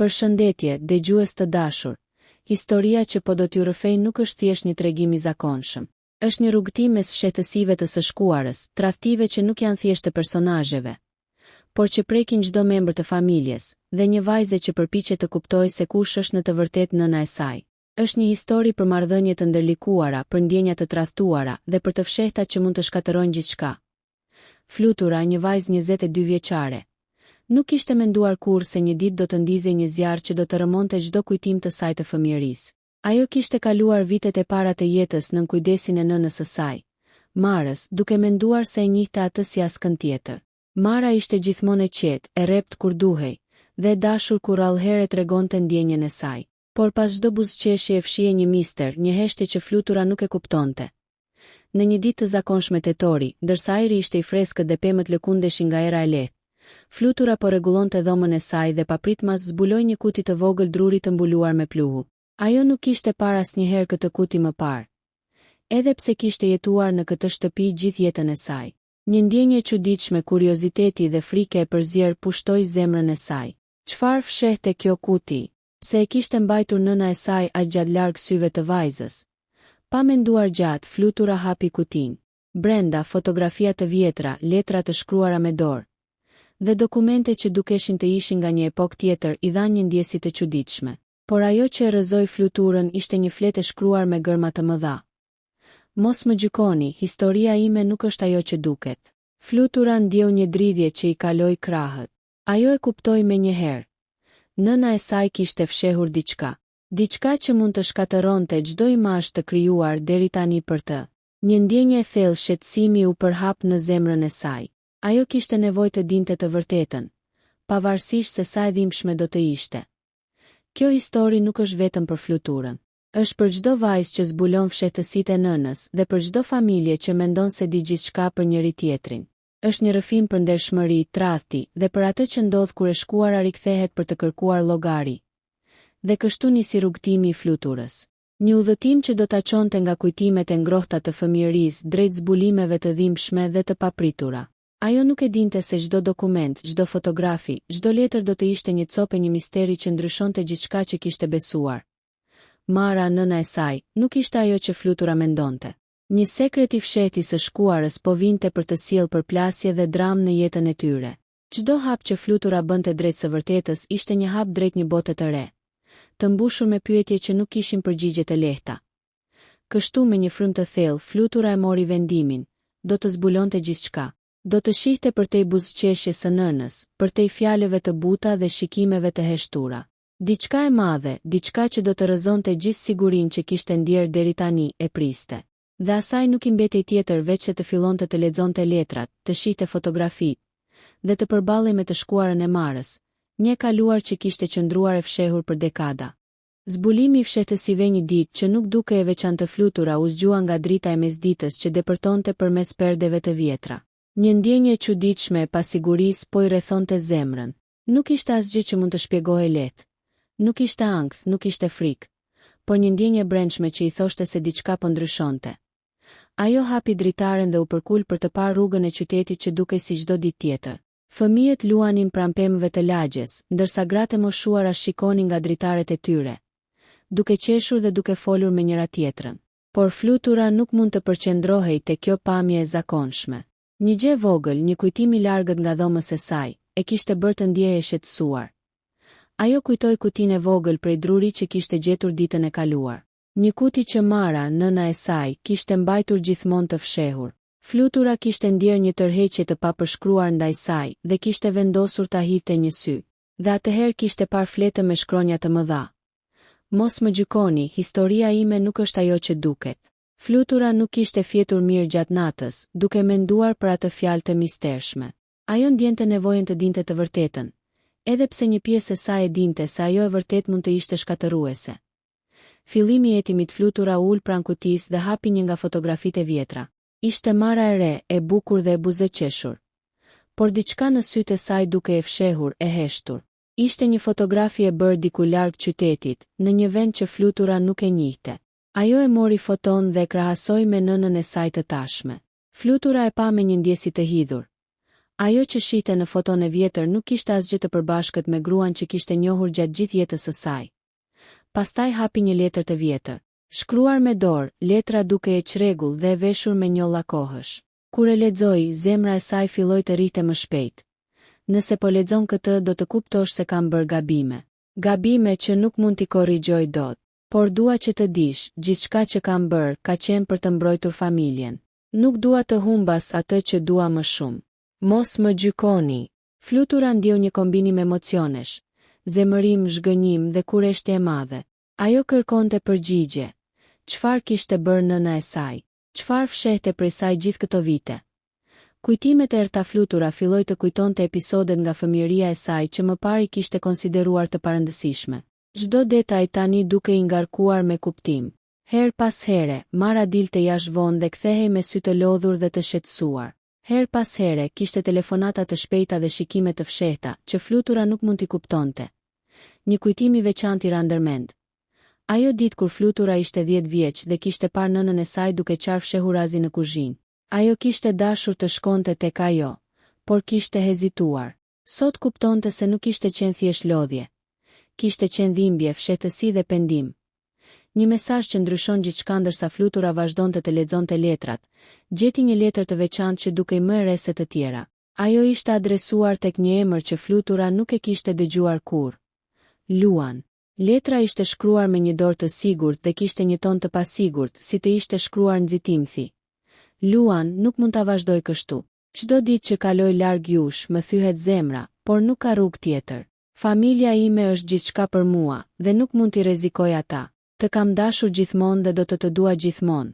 Përshëndetje, dëgjues të dashur. Historia që po do t'ju rrëfej nuk është thjesht një tregim i zakonshëm. Është një rrugëtim mes fshehtësive të së shkuarës, tradhtive që nuk janë thjesht të personazheve, por që prekin çdo membër të familjes, dhe një vajze që përpiqet të kuptojë se kush është në të vërtetë nëna e saj. Është një histori për marrëdhënie të ndërlikuara, për ndjenja të tradhtuara dhe për të fshehta që mund të shkatërrojnë gjithçka. Flutura, një vajzë 22 vjeçare, nuk kishte menduar kurrë se një ditë do të ndizej një zjarr që do të rëmonte çdo kujtim të saj të fëmijërisë. Ajo kishte kaluar vitet e para të jetës nën kujdesin e nënës së saj, Marës, duke menduar se e njihte atë si askën tjetër. Mara ishte gjithmonë e qetë, e rrept kur duhej, dhe e dashur kur allëherë tregonte ndjenjen e saj. Por pas çdo buzëqeshje e fshihej një mister, një heshtje që Flutura nuk e kuptonte. Në një ditë të zakonshme tetori, ndërsa ajri ishte i freskët dhe pemët lëkundeshin nga era e lehtë, Flutura po rregullonte dhomën e saj dhe papritmas zbuloi një kuti të vogël druri të mbuluar me pluhu. Ajo nuk kishte parë asnjëherë këtë kuti më parë, edhe pse kishte jetuar në këtë shtëpi gjithë jetën e saj. Një ndjenjë e çuditshme, kurioziteti dhe frika e përzierë pushtoi zemrën e saj. Çfarë fshehte kjo kuti? Pse e kishte mbajtur nëna e saj aq gjatë larg syve të vajzës? Pa menduar gjatë, Flutura hapi kutinë. Brenda, fotografia të vjetra, letra të shkruara me dorë dhe dokumente që dukeshin të ishin nga një epokë tjetër i dhanë një ndjesi të çuditshme. Por ajo që e rrëzoi Fluturën ishte një fletë e shkruar me gërma të mëdha. Mos më gjykoni, historia ime nuk është ajo që duket. Flutura ndjeu një dridhje që i kaloi krahët. Ajo e kuptoi menjëherë. Nëna e saj kishte fshehur diçka që mund të shkatërronte çdo imazh të krijuar deri tani për të. Një ndjenjë e thellë shqetësimi u përhap në zemrën e saj. Ajo kishte nevojë të dinte të vërtetën, pavarësisht se sa e dhimbshme do të ishte. Kjo histori nuk është vetëm për Fluturën. Është për çdo vajzë që zbulon fshehtësitë e nënës dhe për çdo familje që mendon se di gjithçka për njëri tjetrin. Është një rrëfim për ndershmëri, tradhti dhe për atë që ndodh kur e shkuara rikthehet për të kërkuar llogari. Dhe kështu nisi rrugëtimi i Fluturës. Një udhëtim që do ta çonte nga kujtimet e ngrohta të fëmijërisë drejt zbulimeve të dhimbshme dhe të papritura. Ajo nuk e dinte se çdo dokument, çdo fotografi, çdo letër do të ishte një copë, një misteri që ndryshonte gjithçka që kishte besuar. Mara, nëna e saj, nuk ishte ajo që Flutura mendonte. Një sekret i fshehtë së shkuarës po vinte për të sjellë përplasje dhe dramë në jetën e tyre. Çdo hap që Flutura bënte drejt së vërtetës ishte një hap drejt një bote të re, të mbushur me pyetje që nuk kishin përgjigje të lehta. Kështu me një frymë të thellë, Flutura e mori vendimin, do të zbulonte gjithçka. Do të shihte përtej buzëqeshjes së nënës, përtej fjalëve të buta dhe shikimeve të heshtura. Diçka e madhe, diçka që do të rrëzonte gjithë sigurinë që kishte ndjerë deri tani, e priste. Dhe asaj nuk i mbetej tjetër veç se të fillonte të lexonte letrat, të shihte fotografitë dhe të përballej me të shkuarën e Marës, një kaluar që kishte qëndruar e fshehur për dekada. Zbulimi i fshehtësive një ditë që nuk duke e veçantë Flutura u zgjua nga drita e mesditës që depërtonte përmes perdeve të vjetra. Një ndjenjë e çuditshme e pasigurisë po i rrethonte zemrën. Nuk ishte asgjë që mund të shpjegohej lehtë. Nuk ishte ankth, nuk ishte frikë, por një ndjenjë e brendshme që i thoshte se diçka po ndryshonte. Ajo hapi dritaren dhe u përkul për të parë rrugën e qytetit që dukej si çdo ditë tjetër. Fëmijët luanin pranë pemëve të lagjes, ndërsa gratë e moshuara shikonin nga dritaret e tyre, duke qeshur dhe duke folur me njëra tjetrën. Por Flutura nuk mund të përqendrohej te kjo pamje e zakonshme. Një gjë vogël, një kujtim i largët nga dhomës e saj, e kishte bërë të ndjehej e shqetësuar. Ajo kujtoi kutinë e vogël prej drurit që kishte gjetur ditën e kaluar. Një kuti që Mara, nëna e saj, kishte mbajtur gjithmonë të fshehur. Flutura kishte ndjerë një tërheqje të papërshkruar ndaj saj dhe kishte vendosur ta hidhte një sy. Dhe atëherë kishte parë fletë me shkronja të mëdha. Mos më gjykoni, historia ime nuk është ajo që duket. Flutura nuk kishte fjetur mirë gjatë natës, duke menduar për atë fjalë të mistershme. Ajo ndjente nevojën të dinte të vërtetën, edhe pse një pjesë e saj e dinte se ajo e vërtet mund të ishte shkatëruese. Fillimi i hetimit, Flutura ul pranë kutisë dhe hapi një nga fotografitë e vjetra. Ishte Mara e re, e bukur dhe e buzëqeshur. Por diçka në sytë e saj duke e fshehur, e heshtur. Ishte një fotografi e bërë diku larg qytetit, në një vend që Flutura nuk e njihte. Ajo e mori foton dhe e krahasoi me nënën e saj të tashme. Flutura e pa me një ndjesi të hidhur. Ajo që shite në foton e vjetër nuk kishte asgjë të përbashkët me gruan që kishte njohur gjatë gjithë jetës së saj. Pastaj hapi një letër të vjetër. Shkruar me dorë, letra duke e çrregull dhe e veshur me njolla kohësh. Kur e lexoi, zemra e saj filloi të rrite më shpejt. Nëse po lexon këtë do të kuptosh se kam bërë gabime. Gabime që nuk mund t'i korrigjoj dot. Por dua që të dish, gjithçka që kam bërë ka qenë për të mbrojtur familjen. Nuk dua të humbas atë që dua më shumë. Mos më gjykoni. Flutura ndjeu një kombinim emocionesh, zemërim, zhgënjim dhe kurreshtje e madhe. Ajo kërkonte përgjigje. Çfarë kishte bërë nëna e saj? Çfarë fshehte prej saj gjithë këto vite? Kujtimet e errta Flutura filloi të kujtonte episodet nga fëmijëria e saj që më parë kishte konsideruar të parëndësishme. Çdo detaj tani duke i ngarkuar me kuptim. Her pas here, Mara dilte jashtë vonë dhe kthehej me sy të lodhur dhe të shqetësuar. Her pas here kishte telefonata të shpejta dhe shikime të fshehta, që Flutura nuk mund t'i kuptonte. Një kujtim i veçantë i ra ndërmend. Ajo ditë kur Flutura ishte 10 vjeç dhe kishte parë nënën e saj duke qarë fshehurazi në kuzhinë. Ajo kishte dashur të shkonte tek ajo, por kishte hezituar. Sot kuptonte se nuk kishte qenë thjesht lodhje. Kishte qenë dhimbje, fshehtësi dhe pendim. Një mesazh që ndryshon gjithçka ndërsa Flutura vazhdonte të lexonte letrat. Gjeti një letër të veçantë që dukej më e re se të tjera. Ajo ishte adresuar tek një emër që Flutura nuk e kishte dëgjuar kurrë. Luan. Letra ishte shkruar me një dorë të sigurt dhe kishte një ton të pasigurt, si të ishte shkruar nxitimthi. Luan, nuk mund ta vazhdoj kështu. Çdo ditë që kaloj larg jush, më thyhet zemra, por nuk ka rrugë tjetër. Familja ime është gjithçka për mua dhe nuk mund t'i rrezikoj ata. Të kam dashur gjithmonë dhe do të dua gjithmonë.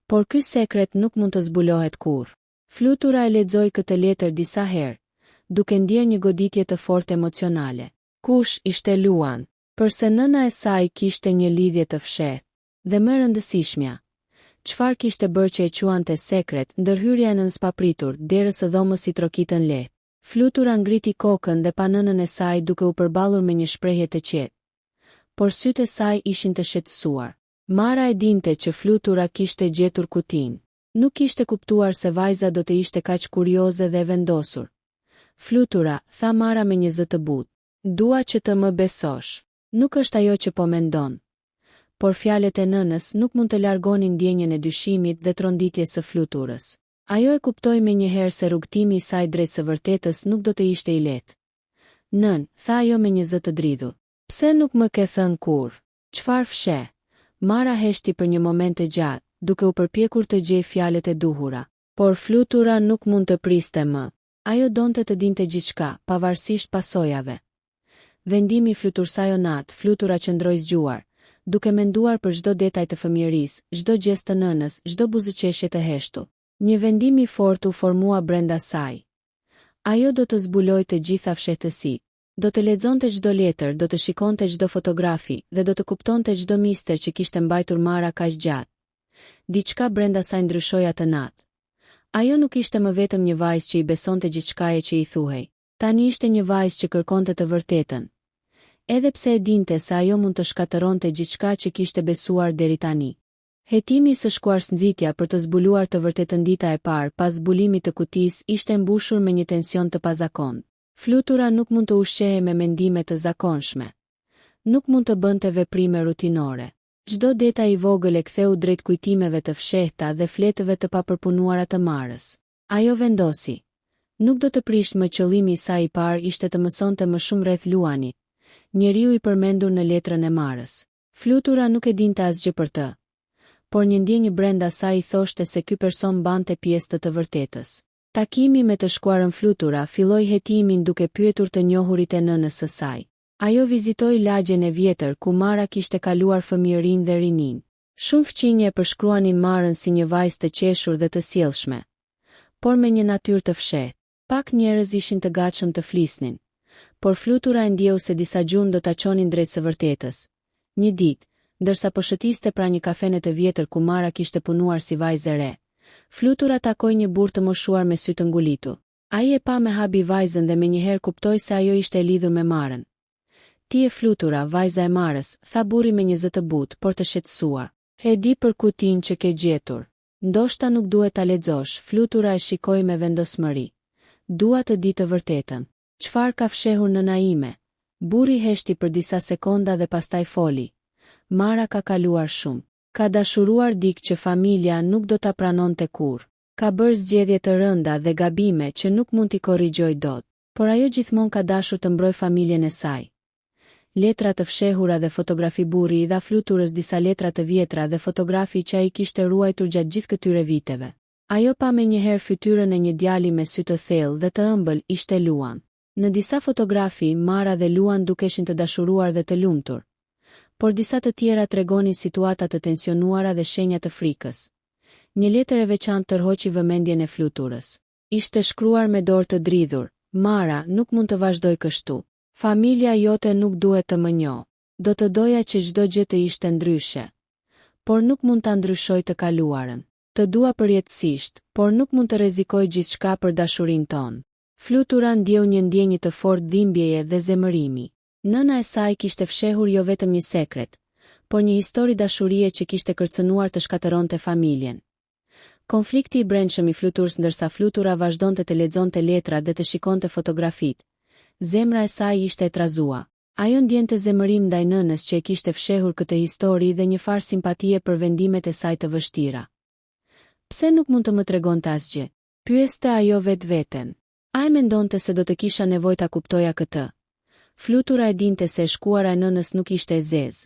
Por ky sekret nuk mund të zbulohet kurrë. Flutura e lexoi këtë letër disa herë, duke ndjerë një goditje të fortë emocionale. Kush ishte Luan? Përse nëna e saj kishte një lidhje të fshehtë. Dhe më e rëndësishmja, çfarë kishte bërë që e quante sekret, ndërhyrja e nënës papritur, derës së dhomës i trokitën lehtë. Flutura ngriti kokën dhe pa nënën e saj duke u përballur me një shprehje të qetë. Por sytë e saj ishin të shqetësuar. Mara e dinte që Flutura kishte gjetur kutinë. Nuk kishte kuptuar se vajza do të ishte kaq kurioze dhe e vendosur. Flutura, tha Mara me një zë të butë. Dua që të më besosh. Nuk është ajo që po mendon. Por fjalët e nënës nuk mund të largonin ndjenjen e dyshimit dhe tronditjes së Fluturës. Ajo e kuptoi menjëherë se rrugtimi i saj drejt së vërtetës nuk do të ishte i lehtë. Nën, tha ajo me një zë të dridhur. Pse nuk më ke thënë kurrë? Çfarë fsheh? Mara heshti për një moment të gjatë, duke u përpjekur të gjejë fjalët e duhura. Por Flutura nuk mund të priste më. Ajo donte të dinte gjithçka, pavarësisht pasojave. Vendimi i Flutursajonat, Flutura qëndroi zgjuar, duke menduar për çdo detaj të fëmijërisë, çdo gjest të nënës, çdo buzëqeshje të heshtur. Një vendim i fortë u formua brenda saj. Ajo do të zbulojë të gjitha fshehtësitë. Do të lexonte çdo letër, do të shikonte çdo fotografi dhe do të kuptonte çdo mister që kishte mbajtur Mara kaq gjatë. Diçka brenda saj ndryshoi atë natë. Ajo nuk ishte më vetëm një vajzë që i besonte gjithçkaje që i thuhej. Tani ishte një vajzë që kërkonte të vërtetën. Edhe pse e dinte se ajo mund të shkatëronte gjithçka që kishte besuar deri tani. Hetimi së shkuarsnxitja për të zbuluar të vërtetën dita e parë pas zbulimit të kutisë ishte mbushur me një tension të pazakontë. Flutura nuk mund të ushqehej me mendime të zakonshme. Nuk mund të bënte veprime rutinore. Çdo detaj i vogël e ktheu drejt kujtimeve të fshehta dhe fletëve të papërpunuara të Marës. Ajo vendosi. Nuk do të prisht më qëllimi i saj i parë ishte të mësonte më shumë rreth Luanit, njeriu i përmendur në letrën e Marës. Flutura nuk e dinte asgjë për të. Por një ndjenjë brenda saj i thoshte se ky person mbante pjesë të vërtetës. Takimi me të shkuarën Flutura filloi hetimin duke pyetur të njohurit e nënës së saj. Ajo vizitoi lagjen e vjetër ku Mara kishte kaluar fëmijërinë dhe rinin. Shumë fqinje përshkruanin Marën si një vajzë të qeshur dhe të sjellshme, por me një natyrë të fshehtë. Pak njerëz ishin të gatshëm të flisnin, por Flutura e ndjeu se disa gjurmë do ta çonin drejt së vërtetës. Një ditë, ndërsa po shëtiste pra një kafene të vjetër ku Mara kishte punuar si vajzë e re, Flutura takoi një burrë të moshuar me sy të ngulitur. Ai e pa me habi vajzën dhe menjëherë kuptoi se ajo ishte e lidhur me Marën. Ti e Flutura, vajza e Marës, tha burri me një zë të butë, por të shqetësuar. E di për kutinë që ke gjetur. Ndoshta nuk duhet ta lexosh, Flutura e shikoi me vendosmëri. Dua të di të vërtetën. Çfarë ka fshehur nëna ime? Burri heshti për disa sekonda dhe pastaj foli. Mara ka kaluar shumë. Ka dashuruar dikë që familja nuk do ta pranonte kurrë. Ka bërë zgjedhje të rënda dhe gabime që nuk mund t'i korrigjoj dot, por ajo gjithmonë ka dashur të mbrojë familjen e saj. Letra të fshehura dhe fotografi. Burri i dha fluturës disa letra të vjetra dhe fotografi që ai kishte ruajtur gjatë gjithë këtyre viteve. Ajo pa me njëherë fytyrën e një djali me sy të thellë dhe të ëmbël, ishte Luan. Në disa fotografi, Mara dhe Luan dukeshin të dashuruar dhe të lumtur, por disa të tjera tregonin situata të tensionuara dhe shenja të frikës. Një letër e veçantë tërhoqi vëmendjen e fluturës. Ishte shkruar me dorë të dridhur: Mara, nuk mund të vazhdoj kështu. Familja jote nuk duhet të më njohë. Do të doja që çdo gjë të ishte ndryshe, por nuk mund ta ndryshoj të kaluarën. Të dua përjetësisht, por nuk mund të rrezikoj gjithçka për dashurinë tonë. Flutura ndjeu një ndjenjë të fortë dhimbjeje dhe zemërimi. Nëna e saj kishte fshehur jo vetëm një sekret, por një histori dashurie që kishte kërcënuar të shkatëronte familjen. Konflikti i brendshëm i fluturës. Ndërsa flutura vazhdonte të lexonte letrat dhe të shikonte fotografitë, zemra e saj ishte e trazua. Ajo ndjente zemërim ndaj nënës që e kishte fshehur këtë histori dhe një farë simpatie për vendimet e saj të vështira. Pse nuk mund të më tregonte asgjë? Pyeste ajo vetveten. Ai mendonte se do të kisha nevojë ta kuptoja këtë. Flutura e dinte se e shkuara e nënës nuk ishte e zezë,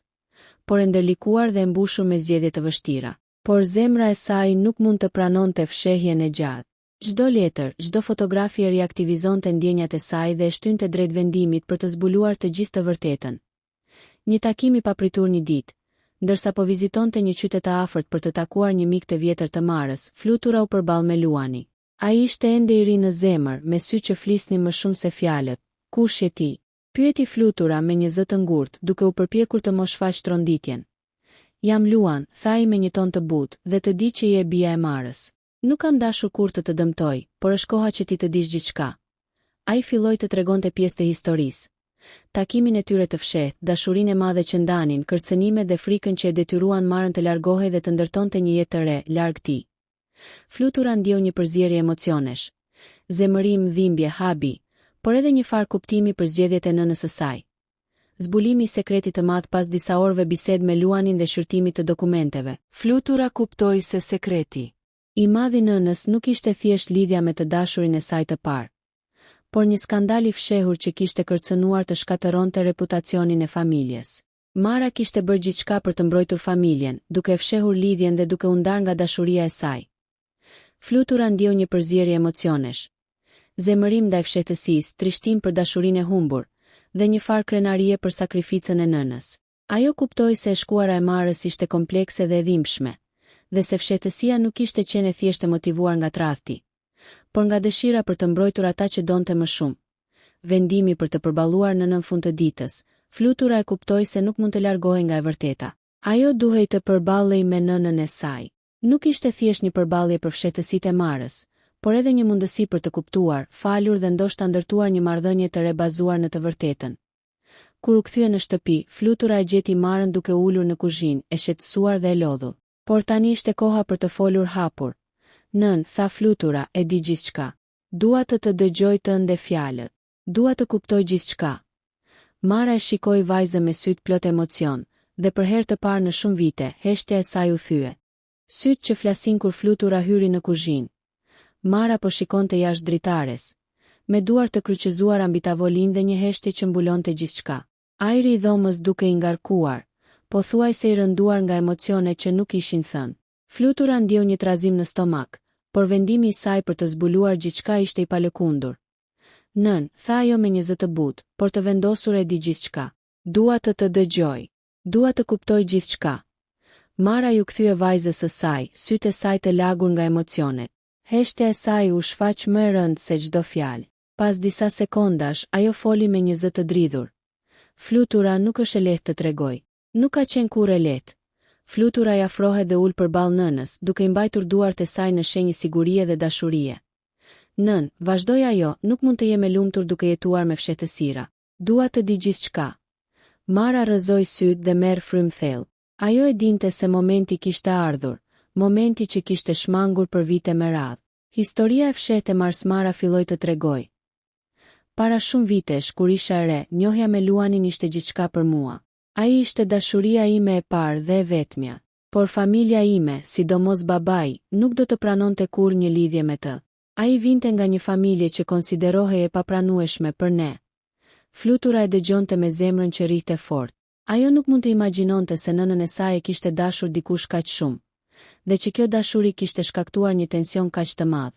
por e ndërlikuar dhe e mbushur me zgjedhje të vështira. Por zemra e saj nuk mund të pranonte fshehjen e gjatë. Çdo letër, çdo fotografi e riaktivizonte ndjenjat e saj dhe e shtynte drejt vendimit për të zbuluar të gjithë të vërtetën. Një takim i papritur një ditë, ndërsa po vizitonte një qytet të afërt për të takuar një mik të vjetër të Marës, Flutura u përball me Luani. Ai ishte ende i ri në zemër, me sy që flisnin më shumë se fjalët. Kush je ti? Pyeti Flutura me një zë të ngurtë, duke u përpjekur të mos shfaqë tronditjen. Jam Luan, tha ai me një ton të butë, dhe të di që je bia e Marës. Nuk kam dashur kur të dëmtoj, por është koha që ti të dish gjithçka. Ai filloi të tregonte pjesë të historisë. Takimin e tyre të fshehtë, dashurinë e madhe që ndanin, kërcënimet dhe frikën që e detyruan Marën të largohej dhe të ndërtonte një jetë të re, larg tij. Flutura ndjeu një përzierje emocionesh. Zemërim, dhimbje, habi, por edhe një farë kuptimi për zgjedhjet e nënës së saj. Zbulimi i sekretit të madh. Pas disa orëve bisedë me Luanin dhe shqyrtimit të dokumenteve, Flutura kuptoi se sekreti i madh i nënës nuk ishte thjesht lidhja me të dashurin e saj të parë, por një skandal i fshehur që kishte kërcënuar të shkatëronte reputacionin e familjes. Mara kishte bërë gjithçka për të mbrojtur familjen, duke fshehur lidhjen dhe duke u ndarë nga dashuria e saj. Flutura ndjeu një përzierje emocionesh. Zemërim ndaj fshehtësisë, trishtim për dashurinë e humbur dhe një farë krenarie për sakrificën e nënës. Ajo kuptoi se e shkuara e Marës ishte komplekse dhe e dhimbshme, dhe se fshehtësia nuk ishte qenë thjesht e motivuar nga tradhti, por nga dëshira për të mbrojtur ata që donte më shumë. Vendimi për të përballuar nënën fund të ditës, Flutura e kuptoi se nuk mund të largohej nga e vërteta. Ajo duhej të përballej me nënën e saj. Nuk ishte thjesht një përballje për fshehtësitë e Marës, por edhe një mundësi për të kuptuar, falur dhe ndoshta ndërtuar një marrëdhënie të re bazuar në të vërtetën. Kur u kthye në shtëpi, Flutura e gjeti Marën duke ulur në kuzhinë, e shqetësuar dhe e lodhur. Por tani ishte koha për të folur hapur. Nën, tha Flutura, e di gjithçka. Dua të dëgjoj të ende fjalët. Dua të kuptoj gjithçka. Mara e shikoi vajzën me syt plot emocion, dhe për herë të parë në shumë vite, heshtja e saj u thye. Syt që flasin kur Flutura hyri në kuzhinë. Mara po shikonte jashtë dritares, me duar të kryqëzuara mbi tavolinë dhe një heshtje që mbulonte gjithçka. Ajri i dhomës duke i ngarkuar, po thuajse i rënduar nga emocionet që nuk ishin thënë. Flutura ndjeu një trazim në stomak, por vendimi i saj për të zbuluar gjithçka ishte i palëkundur. Nën, tha ajo me një zë të butë, por të vendosur e di gjithçka. Dua të dëgjoj. Dua të kuptoj gjithçka. Mara ju kthye vajzës së saj, sytë e saj të lagur nga emocionet. Heshtja e saj u shfaq më e rëndë se çdo fjalë. Pas disa sekondash, ajo foli me një zë të dridhur. Flutura nuk është e lehtë të tregoj. Nuk ka qenë kurrë e lehtë. Flutura i afrohet dhe ul përballë nënës, duke i mbajtur duart e saj në shenjë sigurie dhe dashurie. Nën, vazhdoi ajo, nuk mund të jem e lumtur duke jetuar me fshehtësira. Dua të di gjithçka. Mara rrëzoi syt dhe merr frymë thellë. Ajo e dinte se momenti kishte ardhur, momenti që kishte shmangur për vite me radhë. Historia e fshehtë e Marsmara filloi të tregoj. Para shumë vitesh, kur isha e re, njohja me Luanin ishte gjithçka për mua. Ai ishte dashuria ime e parë dhe e vetmja. Por familja ime, sidomos babai, nuk do të pranonte kurrë një lidhje me të. Ai vinte nga një familje që konsiderohej e papranueshme për ne. Flutura e dëgjonte me zemrën që rrihte fort. Ajo nuk mund të imagjinonte se nënën e saj e kishte dashur dikush kaq shumë, dhe që kjo dashuri kishte shkaktuar një tension kaq të madh.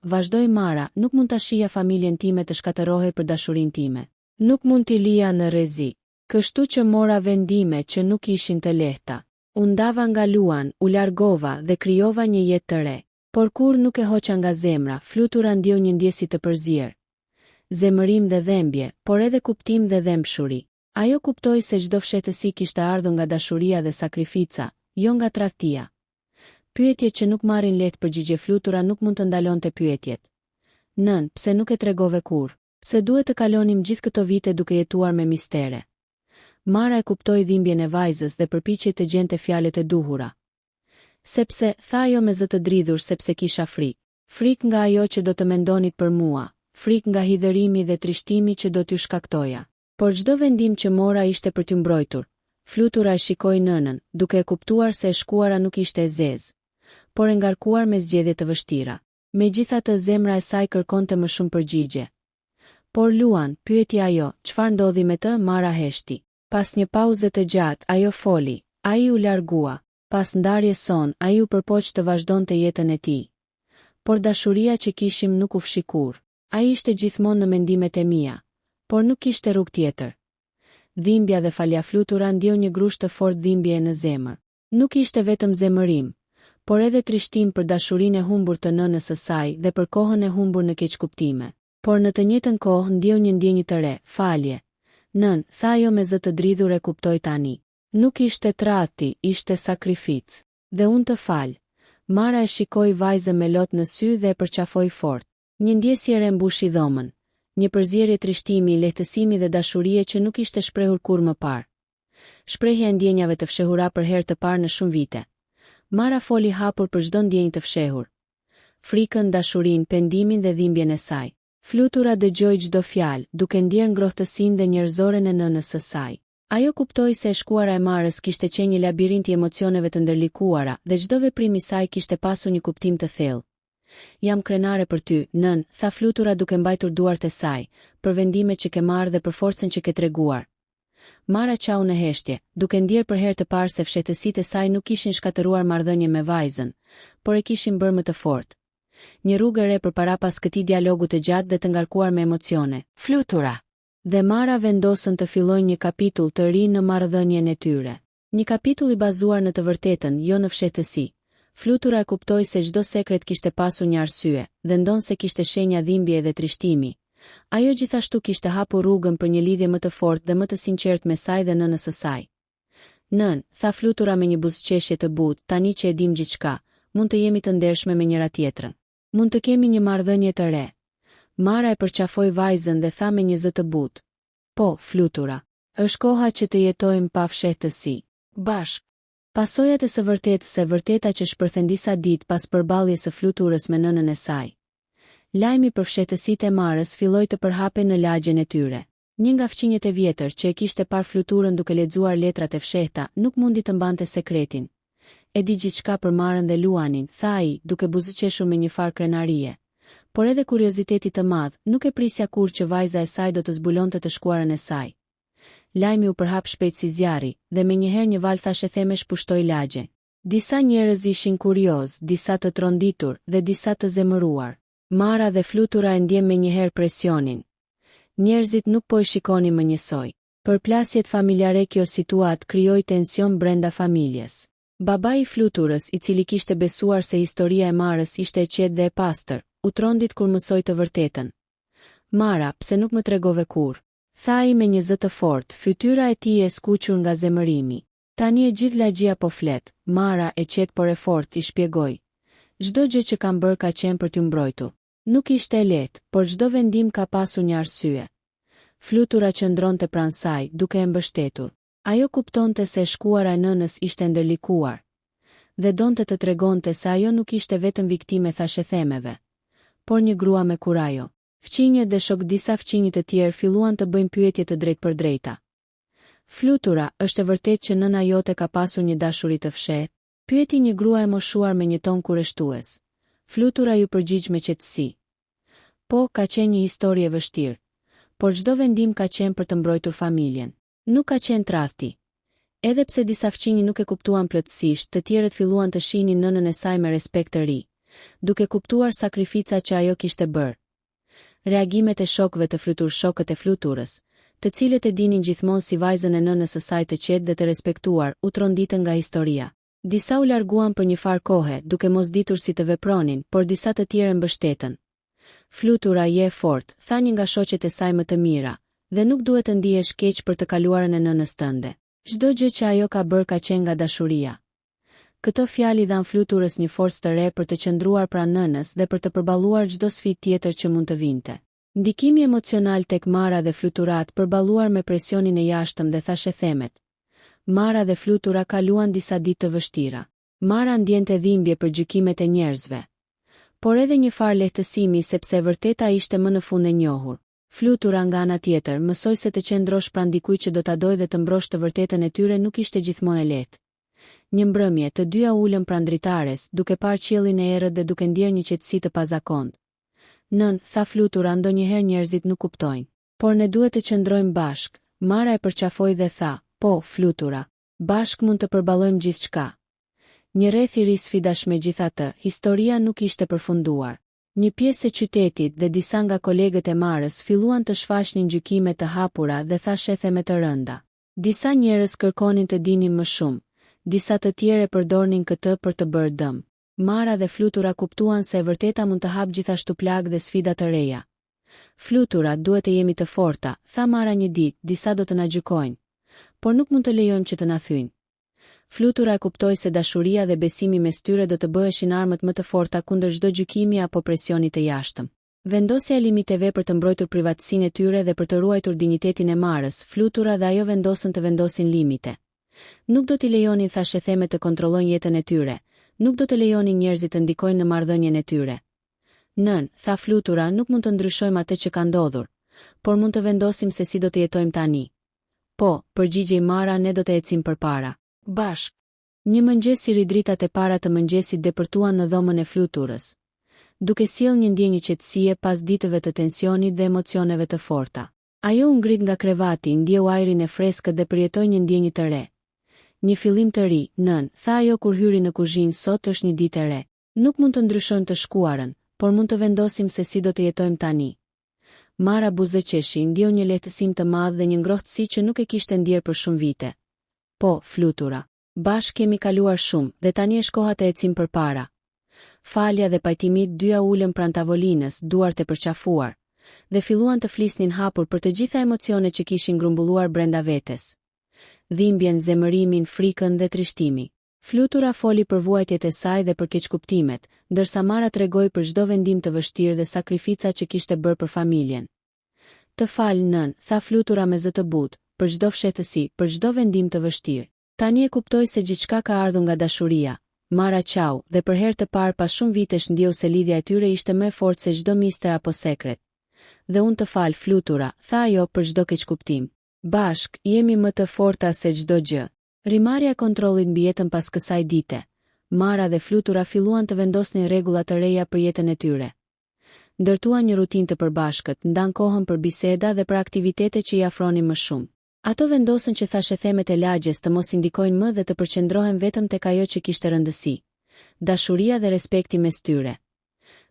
Vazhdoi Mara, nuk mund ta shija familjen time të shkatërrohej për dashurinë time. Nuk mund t'i lija në rrezik. Kështu që mora vendime që nuk ishin të lehta. U ndava nga Luan, u largova dhe krijova një jetë të re. Por kur nuk e hoqa nga zemra, Flutura ndjeu një ndjesi të përzier. Zemërim dhe dhembje, por edhe kuptim dhe dhembshuri. Ajo kuptoi se çdo fshehtësi kishte ardhur nga dashuria dhe sakrifica, jo nga tradhtia. Pyetjet që nuk marrin lehtë përgjigje. Flutura nuk mund të ndalonte pyetjet. Nën, pse nuk e tregove kurrë? Pse duhet të kalonim gjithë këto vite duke jetuar me mistere? Mara e kuptoi dhimbjen e vajzës dhe përpiqej të gjente fjalët e duhura. Sepse, tha ajo me zë të dridhur, sepse kisha frikë. Frikë nga ajo që do të mendonit për mua, frikë nga hidhërimi dhe trishtimi që do t'ju shkaktoja. Por çdo vendim që mora ishte për t'ju mbrojtur. Flutura e shikoi nënën, duke e kuptuar se e shkuara nuk ishte e zezë, por e ngarkuar me zgjedhje të vështira. Megjithatë, zemra e saj kërkonte më shumë përgjigje. Por Luan, pyeti ajo, çfarë ndodhi me të? Mara heshti. Pas një pauze të gjatë, ajo foli. Ai u largua. Pas ndarjes son, ai u përpoq të vazhdonte jetën e tij. Por dashuria që kishim nuk u fshi kurrë. Ai ishte gjithmonë në mendimet e mia, por nuk kishte rrugë tjetër. Dhimbja dhe falja. Flutura ndjeu një grusht të fortë dhimbje në zemër. Nuk ishte vetëm zemërim, por edhe trishtim për dashurinë e humbur të nënës së saj dhe për kohën e humbur në keqkuptime. Por në të njëjtën kohë ndjeu një ndjenjë të re, falje. Nën, tha ajo me zë të dridhur, e kuptoi tani. Nuk ishte tradhti, ishte sakrificë. Dhe unë të fal. Mara e shikoi vajzën me lot në sy dhe e përqafoi fort. Një ndjesje e re mbushi dhomën. Një përzierje trishtimi, lehtësimi dhe dashurie që nuk ishte shprehur kurrë më parë. Shprehja e ndjenjave të fshehura për herë të parë në shumë vite. Mara foli hapur për çdo ndjenjë të fshehur. Frikën, dashurinë, pendimin dhe dhimbjen e saj. Flutura dëgjoi çdo fjalë, duke ndjerë ngrohtësinë dhe njerëzoren e nënës së saj. Ajo kuptoi se e shkuara e Marës kishte qenë një labirint i emocioneve të ndërlikuara dhe çdo veprim i saj kishte pasur një kuptim të thellë. Jam krenare për ty, nën, tha Flutura duke mbajtur duart e saj, për vendimet që ke marrë dhe për forcën që ke treguar. Mara qau në heshtje, duke ndjerë për herë të parë se fshehtësitë e saj nuk kishin shkatëruar marrëdhënie me vajzën, por e kishin bërë më të fortë. Një rrugë e re përpara pas këtij dialogu të gjatë dhe të ngarkuar me emocione. Flutura dhe Mara vendosën të fillojnë një kapitull të ri në marrëdhënien e tyre. Një kapitull i bazuar në të vërtetën, jo në fshehtësi. Flutura e kuptoi se çdo sekret kishte pasur një arsye, dhe ndonse se kishte shenja dhimbje dhe trishtimi. Ajo gjithashtu kishte hapur rrugën për një lidhje më të fortë dhe më të sinqertë me saj dhe nënës së saj. Nën, tha Flutura me një buzëqeshje të butë, tani që e dim gjithçka, mund të jemi të ndershme me njëra tjetrën. Mund të kemi një marrëdhënie të re. Mara e përqafoi vajzën dhe tha me një zë të butë. Po, Flutura, është koha që të jetojmë pa fshehtësi. Bashk. Pasojat e së vërtetës, e vërteta që shpërthen disa ditë pas përballjes së Fluturës me nënën e saj. Lajmi për fshehtësitë e Marës filloi të përhapej në lagjen e tyre. Një nga fqinjet e vjetër që e kishte parë Fluturën duke lexuar letrat e fshehta, nuk mundi të mbante sekretin. E di gjithçka për Marën dhe Luanin, tha ai, duke buzëqeshur me një farë krenarie. Por edhe kurioziteti të madh, nuk e prisja kurrë që vajza e saj do të zbulonte të shkuarën e saj. Lajmi u përhap shpejt si zjarri, dhe menjëherë një val thashë themesh pushtoi lagje. Disa njerëz ishin kurioz, disa të tronditur dhe disa të zemëruar. Mara dhe Flutura e ndjen menjëherë presionin. Njerëzit nuk po i shikonin më njësoj. Përplasjet familjare. Kjo situatë krijoi tension brenda familjes. Babai i Fluturës, i cili kishte besuar se historia e Marës ishte e qetë dhe e pastër, u trondit kur mësoi të vërtetën. Mara, pse nuk më tregove kurrë? Tha ai me një zë të fortë, fytyra e tij e skuqur nga zemërimi. Tani e gjithë lagjia po flet. Mara, e qetë por e fortë, i shpjegoi. Çdo gjë që kam bërë ka qenë për t'ju mbrojtur. Nuk ishte e lehtë, por çdo vendim ka pasur një arsye. Flutura qëndronte pranë saj, duke e mbështetur. Ajo kuptonte se shkuara e nënës ishte ndërlikuar. dhe donte të tregonte se ajo nuk ishte vetëm viktime thashethemeve, por një grua me kurajo. Fqinjet dhe shok disa fqinjit të tjerë filluan të bëjnë pyetje të drejtpërdrejta. Flutura, është e vërtet që nëna jote ka pasur një dashuri të fshehtë? Pyeti një grua e moshuar me një ton kureshtues. Flutura ju përgjigj me qetësi. Po, ka qenë një histori e vështirë, por çdo vendim ka qenë për të mbrojtur familjen. Nuk ka qenë tradhti. Edhe pse disa fqinj nuk e kuptuan plotësisht, të tjerët filluan të shihnin nënën e saj me respekt të ri, duke kuptuar sakrificat që ajo kishte bërë. Reagimet e shokëve të flutur, shokët e fluturës, të cilët e dinin gjithmonë si vajzën e nënës së saj të qetë dhe të respektuar, u tronditën nga historia. Disa u larguan për një farë kohe, duke mos ditur si të vepronin, por disa të tjerë mbështetën. Flutura, je e fortë, tha një nga shoqet e saj më të mira, dhe nuk duhet të ndihesh keq për të kaluarën e nënës tënde. Çdo gjë që ajo ka bërë ka qenë nga dashuria. Këto fjalë i dhan Fluturës një forcë të re për të qëndruar pranë nënës dhe për të përballuar çdo sfidë tjetër që mund të vinte. Ndikimi emocional tek Mara dhe Fluturat përballuar me presionin e jashtëm dhe thashethemet. Mara dhe Flutura kaluan disa ditë të vështira. Mara ndjente dhimbje për gjykimet e njerëzve, por edhe një farë lehtësimi sepse e vërteta ishte më në fund e njohur. Flutura nga ana tjetër mësoi se të qëndrosh pranë dikujt që do ta dojë dhe të mbrosh të vërtetën e tyre nuk ishte gjithmonë e lehtë. Një mbrëmje të dyja ulën pranë dritares, duke parë qiellin e errët dhe duke ndjerë një qetësi të pazakontë. Nën, tha Flutura, ndonjëherë njerëzit nuk kuptojnë, por ne duhet të qëndrojmë bashk. Mara e përqafoi dhe tha, po, Flutura, bashk mund të përballojmë gjithçka. Një rreth i ri sfidash megjithatë, historia nuk ishte përfunduar. Një pjesë e qytetit dhe disa nga kolegët e Marës filluan të shfaqnin gjykime të hapura dhe thashetheme të rënda. Disa njerëz kërkonin të dinin më shumë, disa të tjerë përdornin këtë për të bërë dëm. Mara dhe Flutura kuptuan se e vërteta mund të hap gjithashtu plagë dhe sfida të reja. Flutura, duhet të jemi të forta, tha Mara një ditë, disa do të na gjykojnë, por nuk mund të lejojmë që të na thyjnë. Flutura e kuptoi se dashuria dhe besimi mes tyre do të bëheshin armët më të forta kundër çdo gjykimi apo presioni të jashtëm. Vendosja e limiteve për të mbrojtur privatësinë e tyre dhe për të ruajtur dinjitetin e Marës, Flutura dhe ajo vendosën të vendosin limite. Nuk do t'i lejonin thashethemet të kontrollojnë jetën e tyre, nuk do të lejonin njerëzit të ndikojnë në marrëdhënien e tyre. Nën, tha Flutura, nuk mund të ndryshojmë atë që ka ndodhur, por mund të vendosim se si do të jetojmë tani. Po, përgjigjej Mara, ne do të ecim përpara. Bashk. Një mëngjes i ridritat e para të mëngjesit depërtuan në dhomën e Fluturës, duke sjellë një ndjenjë qetësie pas ditëve të tensionit dhe emocioneve të forta. Ajo u ngrit nga krevati, ndjeu ajrin e freskët dhe përjetoi një ndjenjë të re. Një fillim të ri, nën, tha ajo kur hyri në kuzhinë, sot është një ditë e re. Nuk mund të ndryshojmë të shkuarën, por mund të vendosim se si do të jetojmë tani. Mara buzëqeshi, ndjeu një lehtësim të madh dhe një ngrohtësi që nuk e kishte ndjerë për shumë vite. Po, Flutura, bashkë kemi kaluar shumë dhe tani është koha të ecim përpara. Falja dhe pajtimit dyja ulën pranë tavolinës, duart e përqafuar, dhe filluan të flisnin hapur për të gjitha emocionet që kishin grumbulluar brenda vetes. Dhimbjen, zemërimin, frikën dhe trishtimin. Flutura foli për vuajtjet e saj dhe për keqkuptimet, ndërsa Mara tregoi për çdo vendim të vështirë dhe sakrificat që kishte bërë për familjen. Të fal, nën, tha Flutura me zë të butë, për çdo fshehtësi, për çdo vendim të vështirë. Tani e kuptoi se gjithçka ka ardhur nga dashuria. Mara qau, dhe për herë të parë pas shumë vitesh ndjeu se lidhja e tyre ishte më e fortë se çdo mister apo sekret. Dhe unë të fal, Flutura, tha ajo, për çdo keqkuptim. Bashk, jemi më të forta se çdo gjë. Rimarrja e kontrollit mbi jetën pas kësaj dite. Mara dhe Flutura filluan të vendosnin rregulla të reja për jetën e tyre. Ndërtuan një rutinë të përbashkët, ndan kohën për biseda dhe për aktivitete që i afronin më shumë. Ato vendosën që thashethemet e lagjes të mos indikojnë më dhe të përqendrohen vetëm tek ajo që kishte rëndësi, dashuria dhe respekti mes tyre.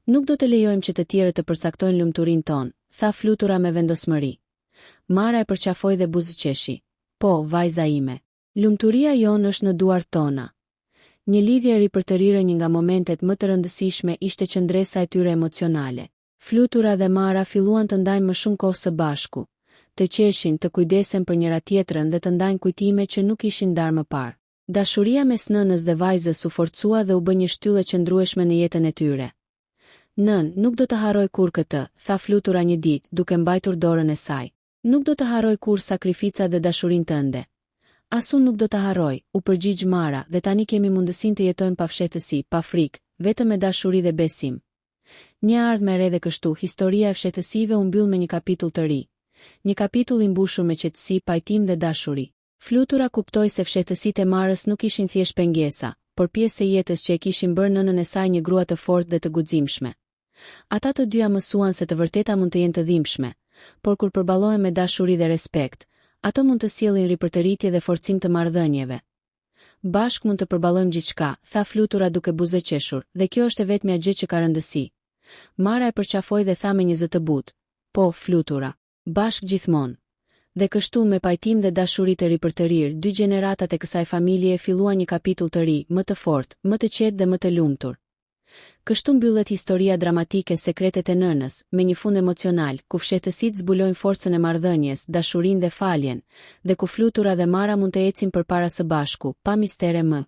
Nuk do të lejojmë që të tjerët të përcaktojnë lumturinë tonë, tha Flutura me vendosmëri. Mara e përqafoi dhe buzëqeshi. Po, vajza ime. Lumturia jonë është në duart tona. Një lidhje e ripërtërire, një nga momentet më të rëndësishme ishte qëndresa e tyre emocionale. Flutura dhe Mara filluan të ndajnë më shumë kohë së bashku, të qeshin, të kujdesen për njëra tjetrën dhe të ndajnë kujtime që nuk ishin ndarë më parë. Dashuria mes nënës dhe vajzës u forcua dhe u bë një shtyllë e qëndrueshme në jetën e tyre. Nën, nuk do të harroj kur këtë, tha Flutura një ditë, duke mbajtur dorën e saj. Nuk do të harroj kur sakrificat dhe dashurinë tënde. As unë nuk do ta harroj, u përgjigj Mara, dhe tani kemi mundësinë të jetojmë pa fshehtësi, pa frikë, vetëm me dashuri dhe besim. Një ardhmë e re dhe kështu, historia e fshehtësive u mbyll me një kapitull të ri. Një kapitull i mbushur me qetësi, pajtim dhe dashuri. Flutura kuptoi se fshehtësitë e Marës nuk ishin thjesht pengesa, por pjesë e jetës që e kishin bërë nënën e saj një grua të fortë dhe të guximshme. Ata të dyja mësuan se të vërteta mund të jenë të dhimbshme, por kur përballohen me dashuri dhe respekt, ato mund të sjellin ripërtëritje dhe forcim të marrëdhënieve. Bashk mund të përballojmë gjithçka, tha Flutura duke buzëqeshur, dhe kjo është e vetmja gjë që ka rëndësi. Mara e përqafoi dhe tha me një zë të butë, po, Flutura, bashk gjithmonë. Dhe kështu me pajtim dhe dashuri të ripërtërir, dy gjeneratat e kësaj familje filluan një kapitull të ri, më të fortë, më të qetë dhe më të lumtur. Kështu mbyllet historia dramatike Sekretet e nënës, me një fund emocional, ku fshehtësitë zbulojnë forcën e marrëdhënies, dashurinë dhe faljen, dhe ku Flutura dhe Mara mund të ecin përpara së bashku, pa mistere më.